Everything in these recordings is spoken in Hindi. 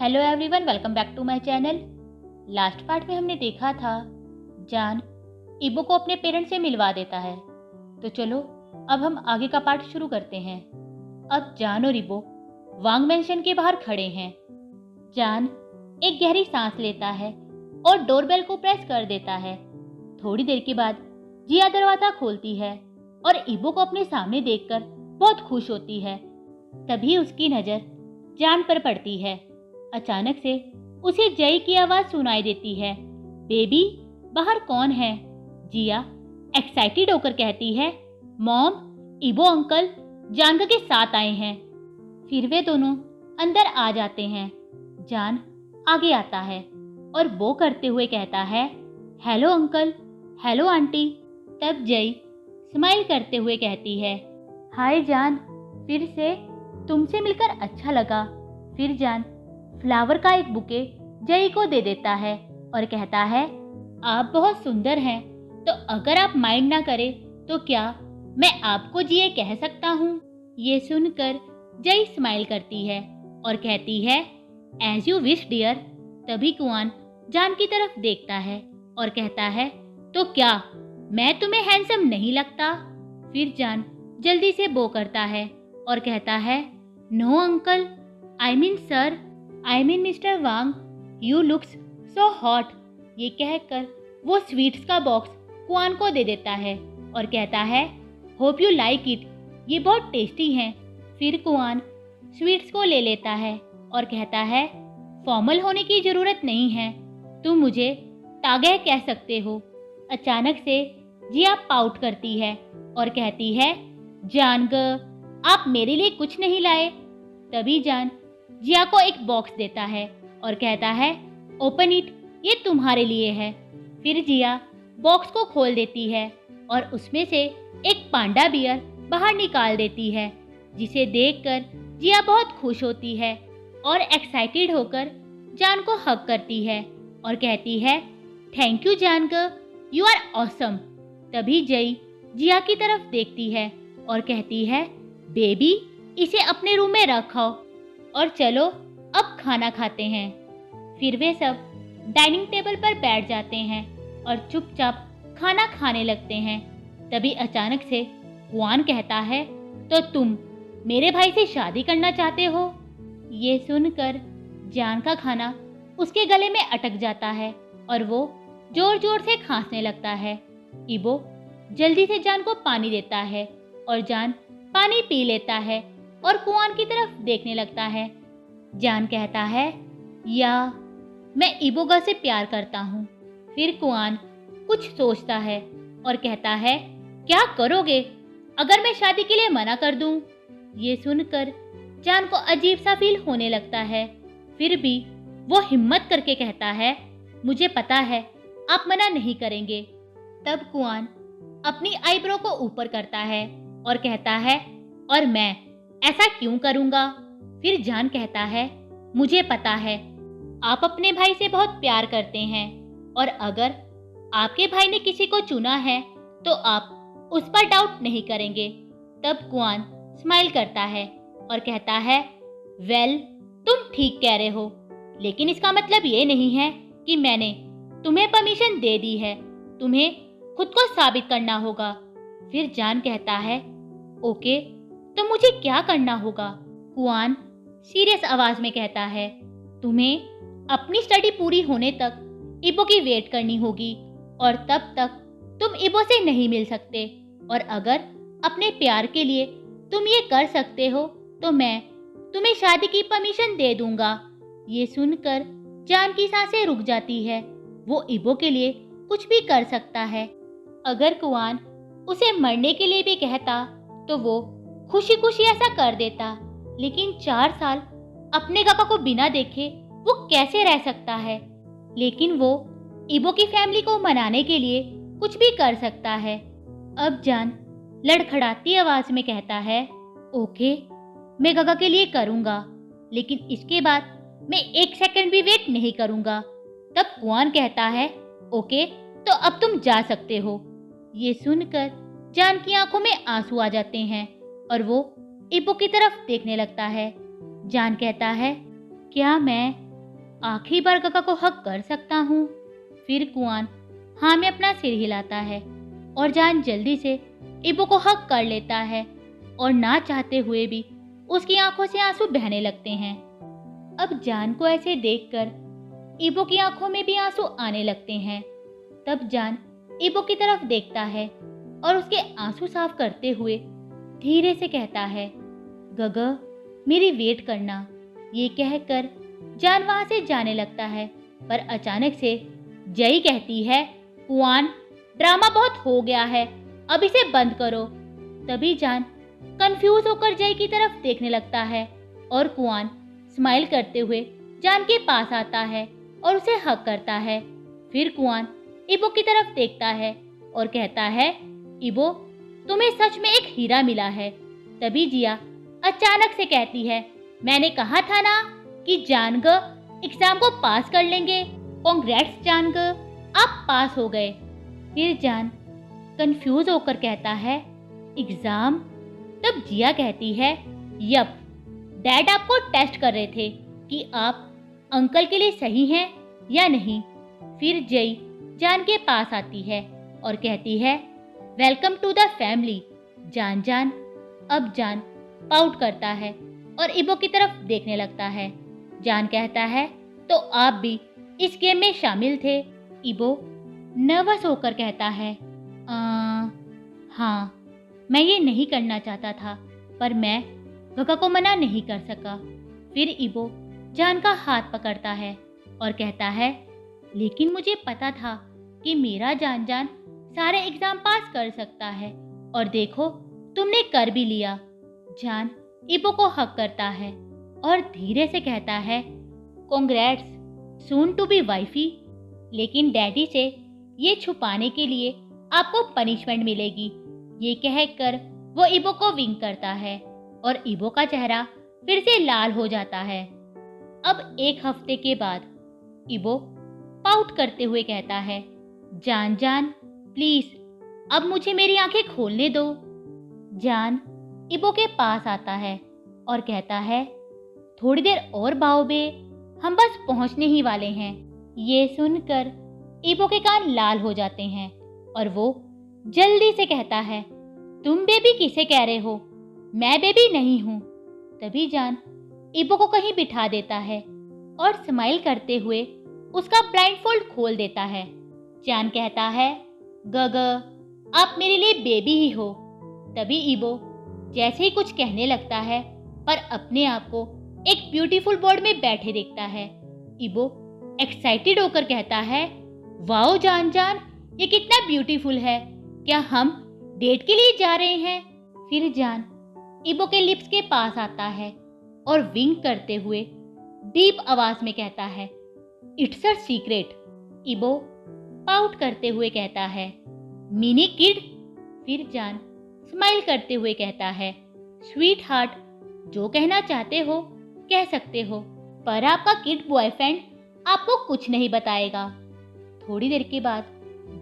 Hello everyone, welcome back to my channel. Last part में हमने देखा था जान इबो को अपने पेरेंट्स से मिलवा देता है। तो चलो अब हम आगे का पार्ट शुरू करते हैं। अब जान और इबो वांग मैंशन के बाहर खड़े हैं। जान एक गहरी सांस लेता है और डोरबेल को प्रेस कर देता है। थोड़ी देर के बाद जिया दरवाजा खोलती है और इबो को अपने सामने देखकर बहुत खुश होती है। तभी उसकी नज़र जान पर पड़ती है। अचानक से उसे जय की आवाज़ सुनाई देती है, बेबी बाहर कौन है? जिया एक्साइटेड होकर कहती है, मॉम इबो अंकल जानका के साथ आए हैं। फिर वे दोनों अंदर आ जाते हैं। जान आगे आता है और वो करते हुए कहता है, हेलो अंकल, हेलो आंटी। तब जय स्माइल करते हुए कहती है, हाय जान, फिर से तुमसे मिलकर अच्छा लगा। फिर जान फ्लावर का एक बुके जय को दे देता है और कहता है, आप बहुत सुंदर हैं, तो अगर आप माइंड ना करें तो क्या मैं आपको जिये कह सकता हूँ? ये सुनकर जय स्माइल करती है और कहती है, एज यू विश डियर। तभी कुआन जान की तरफ देखता है और कहता है, तो क्या मैं तुम्हें हैंडसम नहीं लगता? फिर जान जल्दी से बो करता है और कहता है, no uncle, I mean sir, I mean mister Wang, you looks so hot. ये कहकर वो स्वीट्स का बॉक्स कुआन को दे देता है और कहता है, होप यू लाइक इट, ये बहुत टेस्टी हैं। फिर कुआन स्वीट्स को ले लेता है और कहता है, फॉर्मल होने की ज़रूरत नहीं है, तुम मुझे तागह कह सकते हो। अचानक से जिया पाउट करती है और कहती है, जानग आप मेरे लिए कुछ नहीं लाए। तभी जान जिया को एक बॉक्स देता है और कहता है, ओपन इट, ये तुम्हारे लिए है। फिर जिया बॉक्स को खोल देती है और उसमें से एक पांडा बियर बाहर निकाल देती है, जिसे देखकर जिया बहुत खुश होती है और एक्साइटेड होकर जान को हग करती है और कहती है, थैंक यू जानग, यू आर ऑसम। तभी जय जिया की तरफ देखती है और कहती है, बेबी इसे अपने रूम में रखो और चलो अब खाना खाते हैं। फिर वे सब डाइनिंग टेबल पर बैठ जाते हैं और चुपचाप खाना खाने लगते हैं। तभी अचानक से कुआन कहता है, तो तुम मेरे भाई से शादी करना चाहते हो? ये सुनकर जान का खाना उसके गले में अटक जाता है और वो जोर जोर से खांसने लगता है। इबो जल्दी से जान को पानी देता है और जान पानी पी लेता है और कुआन की तरफ देखने लगता है। जान कहता है, या मैं इबोगा से प्यार करता हूँ। फिर कुआन कुछ सोचता है और कहता है, क्या करोगे अगर मैं शादी के लिए मना कर दूँ? ये सुनकर जान को अजीब सा फील होने लगता है। फिर भी वो हिम्मत करके कहता है, मुझे पता है आप मना नहीं करेंगे। तब कुआन अपनी आईब्रो को ऊपर करता है और कहता है, और मैं ऐसा क्यों करूँगा? फिर जान कहता है, मुझे पता है आप अपने भाई से बहुत प्यार करते हैं और अगर आपके भाई ने किसी को चुना है तो आप उस पर डाउट नहीं करेंगे। तब कुआन स्माइल करता है और कहता है, वेल तुम ठीक कह रहे हो, लेकिन इसका मतलब ये नहीं है कि मैंने तुम्हें परमिशन दे दी है, तुम्हें खुद को साबित करना होगा। फिर जान कहता है, ओके तो मुझे क्या करना होगा? कुआन सीरियस आवाज में कहता है, तुम्हें अपनी स्टडी पूरी होने तक इबो की वेट करनी होगी और तब तक तुम इबो से नहीं मिल सकते, और अगर अपने प्यार के लिए तुम ये कर सकते हो तो मैं तुम्हें शादी की परमिशन दे दूंगा। ये सुनकर जान की सांसें रुक जाती है। वो इबो के लिए कुछ भी कर सकता है। अगर कुआन उसे मरने के लिए भी कहता तो वो खुशी खुशी ऐसा कर देता, लेकिन 4 साल अपने काका को बिना देखे वो कैसे रह सकता है? लेकिन वो इबो की फैमिली को मनाने के लिए कुछ भी कर सकता है। अब जान लड़खड़ाती आवाज में कहता है, ओके मैं काका के लिए करूँगा, लेकिन इसके बाद मैं 1 सेकंड भी वेट नहीं करूँगा। तब कुआन कहता है, ओके तो अब तुम जा सकते हो। ये सुनकर जान की आंखों में आंसू आ जाते हैं और वो इबो की तरफ देखने लगता है। जान कहता है, क्या मैं आखिरी बार गगा को हक कर सकता हूँ। फिर कुआन हाँ में अपना सिर हिलाता है और जान जल्दी से इबो को हक कर लेता है और ना चाहते हुए भी उसकी आंखों से आंसू बहने लगते हैं। अब जान को ऐसे देखकर इबो की आंखों में भी आंसू आने लगते हैं। तब जान इबो की तरफ देखता है और उसके आंसू साफ करते हुए धीरे से कहता है, गगा मेरी वेट करना। ये कहकर जान वहां से जाने लगता है, पर अचानक से जई कहती है, कुआन ड्रामा बहुत हो गया है, अब इसे बंद करो। तभी जान कंफ्यूज होकर जय की तरफ देखने लगता है और कुआन स्माइल करते हुए जान के पास आता है और उसे हक करता है। फिर कुआन इबो की तरफ देखता है और कहता है, इबो तुम्हें सच में एक हीरा मिला है। तभी जिया अचानक से कहती है, मैंने कहा था ना कि जानग एग्जाम को पास कर लेंगे। कांग्रेट्स जानग, आप पास हो गए। फिर जान कंफ्यूज होकर कहता है, एग्जाम? तब जिया कहती है, यप, डैड आपको टेस्ट कर रहे थे कि आप अंकल के लिए सही हैं या नहीं। फिर जय जान के पास आती है और कहती है, वेलकम टू द फैमिली जान जान। अब जान पाउट करता है और इबो की तरफ देखने लगता है। जान कहता है, तो आप भी इस गेम में शामिल थे? इबो नर्वस होकर कहता है, हाँ, मैं ये नहीं करना चाहता था, पर मैं गगा को मना नहीं कर सका। फिर इबो जान का हाथ पकड़ता है और कहता है, लेकिन मुझे पता था कि मेरा जान जान सारे एग्जाम पास कर सकता है, और देखो तुमने कर भी लिया। जान इबो को हक करता है और धीरे से कहता है, congrats soon to be wifey. लेकिन डैडी से ये छुपाने के लिए आपको पनिशमेंट मिलेगी। ये कहकर वो इबो को विंक करता है और इबो का चेहरा फिर से लाल हो जाता है। अब एक हफ्ते के बाद इबो पाउट करते हुए कहता है, जान जान प्लीज अब मुझे मेरी आंखें खोलने दो। जान इबो के पास आता है और कहता है, थोड़ी देर और बाओबे, हम बस पहुंचने ही वाले हैं। ये सुनकर इबो के कान लाल हो जाते हैं और वो जल्दी से कहता है, तुम बेबी किसे कह रहे हो? मैं बेबी नहीं हूं। तभी जान इबो को कहीं बिठा देता है और स्माइल करते हुए उसका ब्लाइंडफोल्ड खोल देता है। जान कहता है, गग आप मेरे लिए बेबी ही हो। तभी इबो जैसे ही कुछ कहने लगता है, पर अपने आप को एक ब्यूटीफुल बोर्ड में बैठे देखता है। इबो एक्साइटेड होकर कहता है, वाओ जान जान, ये कितना ब्यूटीफुल है, क्या हम डेट के लिए जा रहे हैं? फिर जान इबो के लिप्स के पास आता है और विंक करते हुए डीप आवाज में कहता है, इट्स अ सीक्रेट। इबो पाउट करते हुए कहता है, मिनी किड। फिर जान स्माइल करते हुए कहता है, स्वीट हार्ट, जो कहना चाहते हो कह सकते हो, पर आपका किड बॉयफ्रेंड आपको कुछ नहीं बताएगा। थोड़ी देर के बाद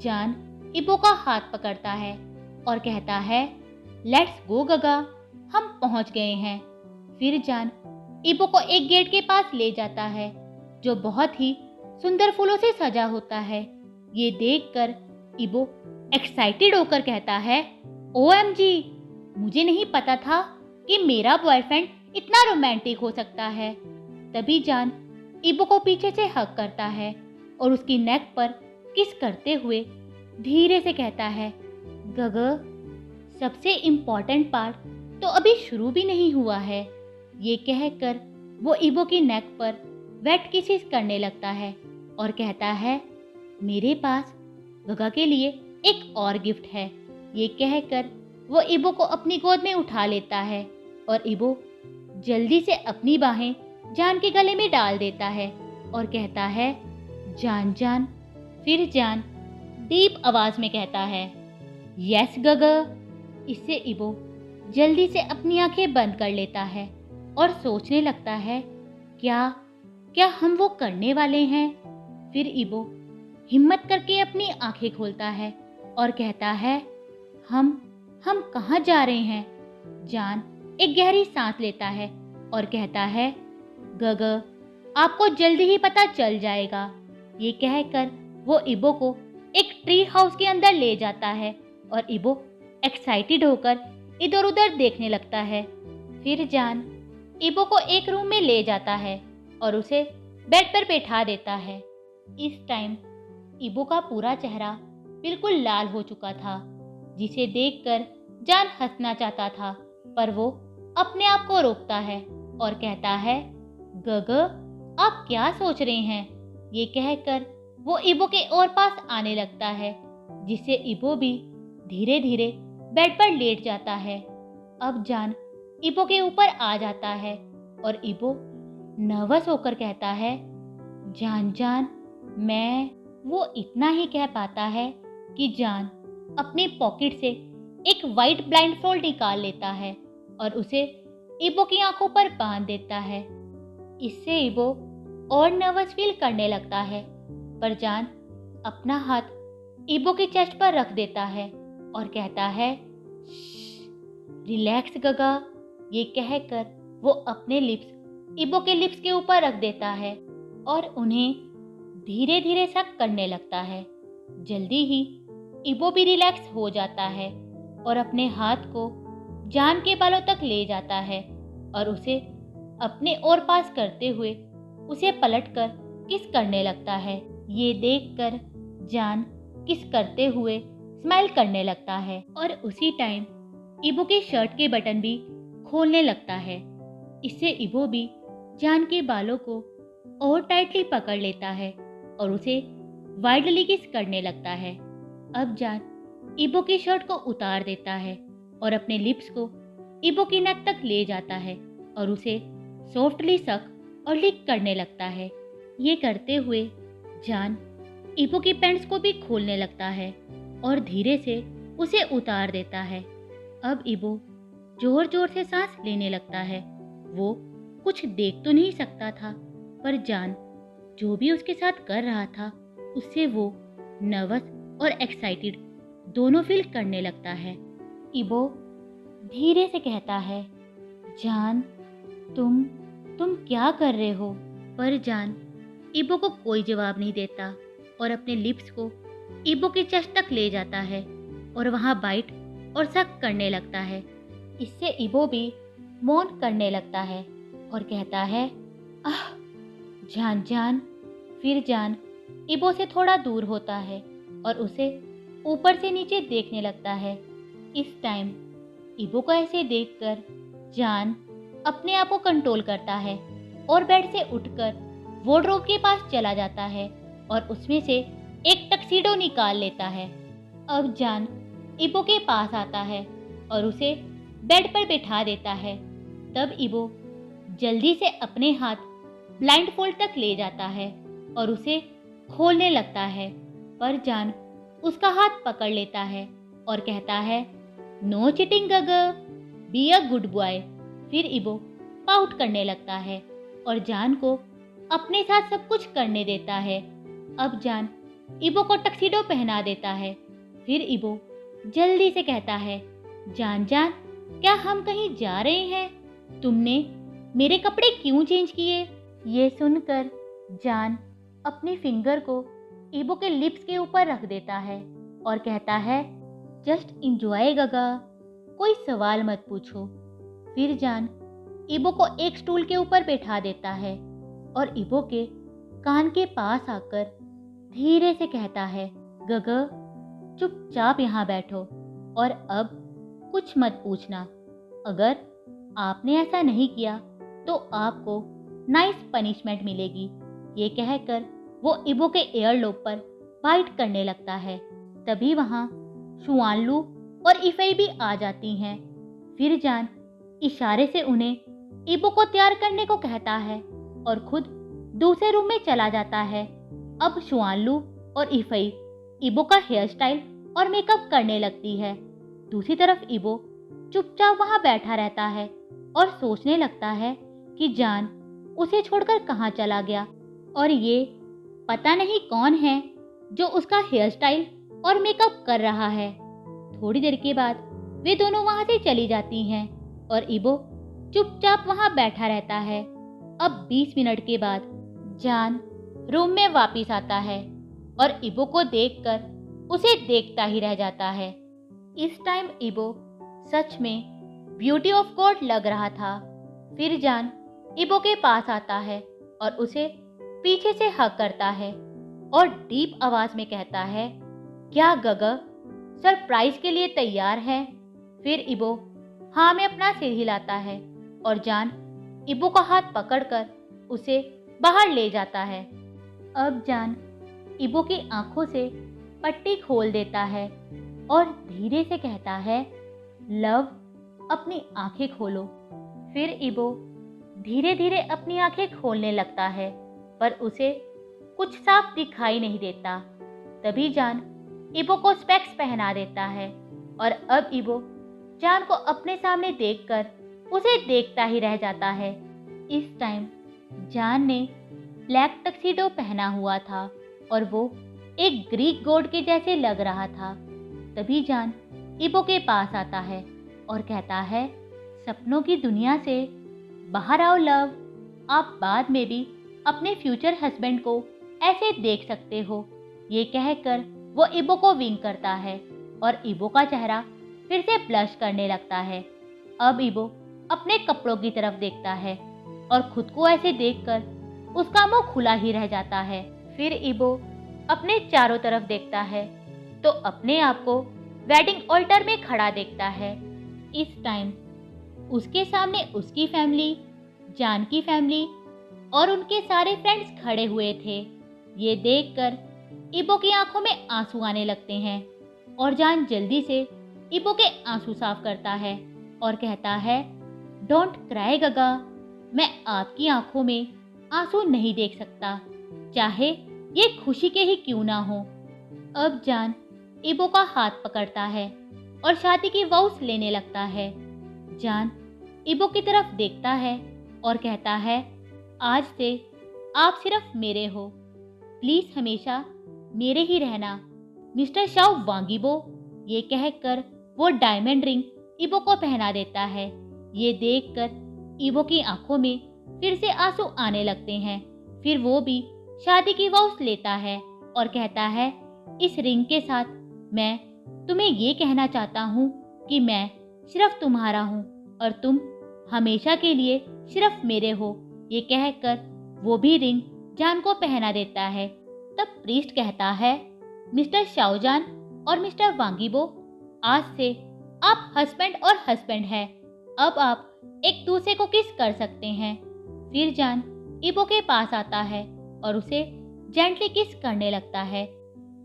जान इबो का हाथ पकड़ता है और कहता है, लेट्स गो गगा, हम पहुंच गए हैं। फिर जान इबो को एक गेट के पास ले जाता है जो बहुत ही सुंदर फूलों से सजा होता है। ये देखकर इबो एक्साइटेड होकर कहता है, OMG, मुझे नहीं पता था कि मेरा बॉयफ्रेंड इतना रोमांटिक हो सकता है। तभी जान इबो को पीछे से हग करता है और उसकी नेक पर किस करते हुए धीरे से कहता है, गग सबसे इम्पोर्टेंट पार्ट तो अभी शुरू भी नहीं हुआ है। ये कहकर वो इबो की नेक पर वेट किसेस करने लगता है और कहता है, मेरे पास गगा के लिए एक और गिफ्ट है। ये कहकर वो इबो को अपनी गोद में उठा लेता है और इबो जल्दी से अपनी बाहें जान के गले में डाल देता है और कहता है, जान जान। फिर जान डीप आवाज में कहता है, यस गगा। इससे इबो जल्दी से अपनी आंखें बंद कर लेता है और सोचने लगता है, क्या हम वो करने वाले हैं? फिर इबो हिम्मत करके अपनी आंखें खोलता है और कहता है, हम कहाँ जा रहे हैं? जान एक गहरी सांस लेता है और कहता है, गग आपको जल्दी ही पता चल जाएगा। ये कहकर वो इबो को एक ट्री हाउस के अंदर ले जाता है और इबो एक्साइटेड होकर इधर उधर देखने लगता है। फिर जान इबो को एक रूम में ले जाता है और उसे बेड पर बैठा देता है। इस टाइम इबो का पूरा चेहरा बिल्कुल लाल हो चुका था, जिसे देखकर जान हंसना चाहता था, पर वो अपने आप को रोकता है और कहता है, गग आप क्या सोच रहे हैं? ये कहकर वो इबो के और पास आने लगता है, जिससे इबो भी धीरे धीरे बेड पर लेट जाता है। अब जान इबो के ऊपर आ जाता है और इबो नर्वस होकर कहता है, जान जान मैं। वो इतना ही कह पाता है कि जान अपनी पॉकेट से एक वाइट ब्लाइंड फोल्ड निकाल लेता है और उसे इबो की आंखों पर बांध देता है। इससे इबो और नर्वस फील करने लगता है, पर जान अपना हाथ इबो के चेस्ट पर रख देता है और कहता है, रिलैक्स गगा। ये कहकर वो अपने लिप्स इबो के लिप्स के ऊपर रख देता है और उन्हें धीरे धीरे सक करने लगता है। जल्दी ही इबो भी रिलैक्स हो जाता है और अपने हाथ को जान के बालों तक ले जाता है और उसे अपने और पास करते हुए उसे पलटकर किस करने लगता है। ये देखकर जान किस करते हुए स्माइल करने लगता है और उसी टाइम इबो के शर्ट के बटन भी खोलने लगता है। इससे इबो भी जान के बालों को और टाइटली पकड़ लेता है और उसे वाइडली किस करने लगता है। अब जान इबो की शर्ट को उतार देता है और अपने लिप्स को इबो की नेक तक ले जाता है और उसे सॉफ्टली सक और लिक करने लगता है। ये करते हुए जान इबो की पैंट्स को भी खोलने लगता है और धीरे से उसे उतार देता है। अब इबो जोर जोर से सांस लेने लगता है। वो कुछ देख तो नहीं सकता था, पर जान जो भी उसके साथ कर रहा था उससे वो नर्वस और एक्साइटेड दोनों फील करने लगता है। इबो धीरे से कहता है, जान तुम क्या कर रहे हो? पर जान इबो को कोई जवाब नहीं देता और अपने लिप्स को इबो के चेस्ट तक ले जाता है और वहाँ बाइट और सक करने लगता है। इससे इबो भी मौन करने लगता है और कहता है, आह जान जान। फिर जान इबो से थोड़ा दूर होता है और उसे ऊपर से नीचे देखने लगता है। इस टाइम इबो को ऐसे देखकर जान अपने आप को कंट्रोल करता है और बेड से उठकर वार्डरोब के पास चला जाता है और उसमें से एक टक्सीडो निकाल लेता है। अब जान इबो के पास आता है और उसे बेड पर बिठा देता है। तब इबो जल्दी से अपने हाथ ब्लाइंड फोल्ड तक ले जाता है और उसे खोलने लगता है, पर जान उसका हाथ पकड़ लेता है और कहता है, नो चीटिंग गगर, बी अ गुड बॉय। फिर इबो पाउट करने लगता है और जान को अपने साथ सब कुछ करने देता है। अब जान इबो को टक्सीडो पहना देता है। फिर इबो जल्दी से कहता है, जान जान क्या हम कहीं जा रहे हैं? तुमने मेरे कपड़े क्यों चेंज किए? ये सुनकर जान अपनी फिंगर को इबो के लिप्स के ऊपर रख देता है और कहता है, जस्ट इंजॉय गगा, कोई सवाल मत पूछो। फिर जान इबो को एक स्टूल के ऊपर बैठा देता है और इबो के कान के पास आकर धीरे से कहता है, गगा चुपचाप यहाँ बैठो और अब कुछ मत पूछना। अगर आपने ऐसा नहीं किया तो आपको नाइस पनिशमेंट मिलेगी। ये कहकर वो इबो के एयरलोब पर बाइट करने लगता है। तभी वहाँ शुआनलू और इफई भी आ जाती हैं। फिर जान इशारे से उन्हें इबो को तैयार करने को कहता है और खुद दूसरे रूम में चला जाता है। अब शुआनलू और इफई इबो का हेयर स्टाइल और मेकअप करने लगती है। दूसरी तरफ इबो चुपचाप वहां बैठा रहता है और सोचने लगता है कि जान उसे छोड़कर कहाँ चला गया और ये पता नहीं कौन है जो उसका हेयर स्टाइल और मेकअप कर रहा है। थोड़ी देर के बाद वे दोनों वहां से चली जाती हैं और इबो चुपचाप वहां बैठा रहता है। अब 20 मिनट के बाद जान रूम में वापस आता है और इबो को देखकर उसे देखता ही रह जाता है। इस टाइम इबो सच में ब्यूटी ऑफ गॉड लग रहा था। फिर जान इबो के पास आता है और उसे पीछे से हग करता है और डीप आवाज में कहता है, क्या गगा सरप्राइज के लिए तैयार है? फिर इबो हाँ में अपना सिर हिलाता है और जान इबो का हाथ पकड़कर उसे बाहर ले जाता है। अब जान इबो की आंखों से पट्टी खोल देता है और धीरे से कहता है, लव अपनी आंखें खोलो। फिर इबो धीरे धीरे अपनी आंखें खोलने लगता है पर उसे कुछ साफ दिखाई नहीं देता। तभी जान इबो को स्पेक्स पहना देता है और अब इबो जान को अपने सामने देखकर उसे देखता ही रह जाता है। इस टाइम जान ने ब्लैक टक्सीडो पहना हुआ था और वो एक ग्रीक गॉड के जैसे लग रहा था। तभी जान इबो के पास आता है और कहता है, सपनों की दुनिया से बाहर आओ लव। आप बाद में भी अपने फ्यूचर हस्बैंड को ऐसे देख सकते हो। ये कहकर वो इबो को विंक करता है और इबो का चेहरा फिर से ब्लश करने लगता है। अब इबो अपने कपड़ों की तरफ देखता है और खुद को ऐसे देखकर उसका मुंह खुला ही रह जाता है। फिर इबो अपने चारों तरफ देखता है तो अपने आप को वेडिंग ऑल्टर में खड़ा देखता है। इस टाइम उसके सामने उसकी फैमिली, जान की फैमिली और उनके सारे फ्रेंड्स खड़े हुए थे। ये देखकर इबो की आंखों में आंसू आने लगते हैं और जान जल्दी से इबो के आंसू साफ करता है और कहता है, डोंट क्राई गगा, मैं आपकी आंखों में आंसू नहीं देख सकता, चाहे ये खुशी के ही क्यों ना हो। अब जान इबो का हाथ पकड़ता है और शादी की वाउस लेने लगता है। जान इबो की तरफ देखता है और कहता है, आज से आप सिर्फ मेरे हो, प्लीज हमेशा मेरे ही रहना मिस्टर शाओ वांगीबो। ये कहकर वो डायमंड रिंग इबो को पहना देता है। ये देखकर इबो की आंखों में फिर से आंसू आने लगते हैं। फिर वो भी शादी की वाउस लेता है और कहता है, इस रिंग के साथ मैं तुम्हें ये कहना चाहता हूँ कि मैं सिर्फ तुम्हारा हूँ और तुम हमेशा के लिए सिर्फ मेरे हो। ये कहकर वो भी रिंग जान को पहना देता है। तब प्रीस्ट कहता है, मिस्टर शाओजान और मिस्टर वांगीबो, आज से आप हस्बैंड और हस्बैंड हैं। अब आप एक दूसरे को किस कर सकते हैं। फिर जान इबो के पास आता है और उसे जेंटली किस करने लगता है।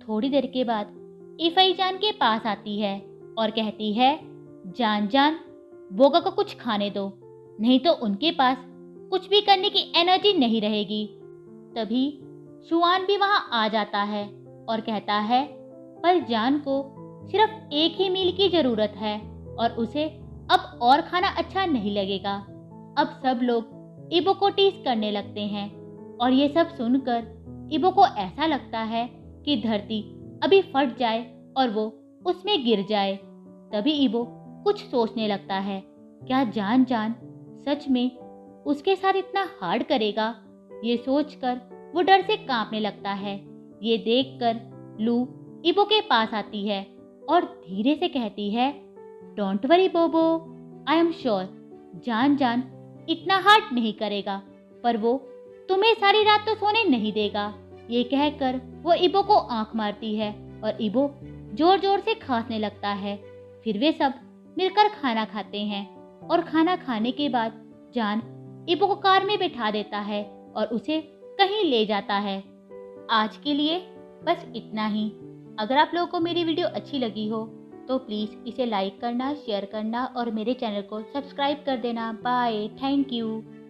थोड़ी देर के बाद इफाई जान के पास आती है और कहती है, जान जान बोगा को कुछ खाने दो, नहीं तो उनके पास कुछ भी करने की एनर्जी नहीं रहेगी। तभी शुआन भी वहां आ जाता है और कहता है, पर जान को सिर्फ एक ही मील की जरूरत है और उसे अब और खाना अच्छा नहीं लगेगा। अब सब लोग इबो को टीज करने लगते हैं और ये सब सुनकर इबो को ऐसा लगता है कि धरती अभी फट जाए और वो उसमें गिर जाए। तभी इबो कुछ सोचने लगता है, क्या जान जान सच में उसके साथ इतना हार्ड करेगा। ये सोचकर वो डर से कांपने लगता है। ये देखकर लू इबो के पास आती है और धीरे से कहती है, डोंट वरी बोबो, आई एम श्योर जान जान इतना हार्ड नहीं करेगा, पर वो तुम्हें सारी रात तो सोने नहीं देगा। ये कहकर वो इबो को आंख मारती है और इबो जोर जोर से खांसने लगता है। फिर वे सब मिलकर खाना खाते हैं और खाना खाने के बाद जान इबो को कार में बैठा देता है और उसे कहीं ले जाता है। आज के लिए बस इतना ही। अगर आप लोगों को मेरी वीडियो अच्छी लगी हो तो प्लीज़ इसे लाइक करना, शेयर करना और मेरे चैनल को सब्सक्राइब कर देना। Bye, thank you.